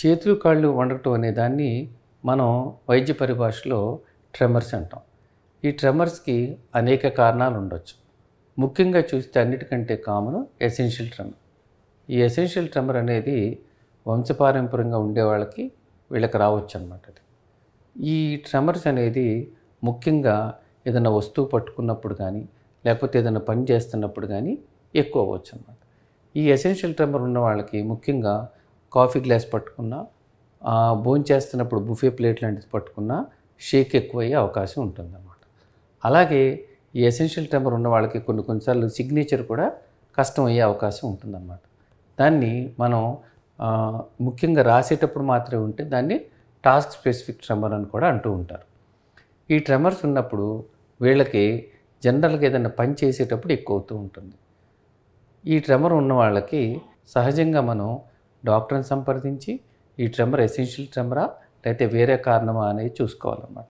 చేతులు కాళ్ళు వణకటం అనే దాన్ని మనం వైద్య పరిభాషలో ట్రెమర్స్ అంటాం. ఈ ట్రెమర్స్కి అనేక కారణాలు ఉండొచ్చు. ముఖ్యంగా చూస్తే అన్నిటికంటే కామన్ ఎసెన్షియల్ ట్రెమర్. ఈ ఎసెన్షియల్ ట్రెమర్ అనేది వంశపారంపర్యంగా ఉండే వాళ్ళకి వీళ్ళకి రావచ్చు అన్నమాట. ఈ ట్రెమర్స్ అనేది ముఖ్యంగా ఏదైనా వస్తువు పట్టుకున్నప్పుడు కానీ లేకపోతే ఏదైనా పని చేస్తున్నప్పుడు కానీ ఎక్కువ అవ్వచ్చు అన్నమాట. ఈ ఎసెన్షియల్ ట్రెమర్ ఉన్న వాళ్ళకి ముఖ్యంగా కాఫీ గ్లాస్ పట్టుకున్నా, భోంచేస్తున్నప్పుడు బుఫే ప్లేట్ లాంటిది పట్టుకున్నా షేక్ ఎక్కువయ్యే అవకాశం ఉంటుందన్నమాట. అలాగే ఈ ఎసెన్షియల్ ట్రెమర్ ఉన్న వాళ్ళకి కొన్నిసార్లు సిగ్నేచర్ కూడా కష్టం అయ్యే అవకాశం ఉంటుందన్నమాట. దాన్ని మనం ముఖ్యంగా రాసేటప్పుడు మాత్రమే ఉంటే దాన్ని టాస్క్ స్పెసిఫిక్ ట్రెమర్ అని కూడా అంటూ ఉంటారు. ఈ ట్రెమర్స్ ఉన్నప్పుడు వీళ్ళకి జనరల్గా ఏదైనా పని చేసేటప్పుడు ఎక్కువ అవుతూ ఉంటుంది. ఈ ట్రెమర్ ఉన్న వాళ్ళకి సహజంగా మనం డాక్టర్ని సంప్రదించి ఈ ట్రెమర్ ఎసెన్షియల్ ట్రెమరా లేకపోతే వేరే కారణమా అనేది చూసుకోవాలన్నమాట.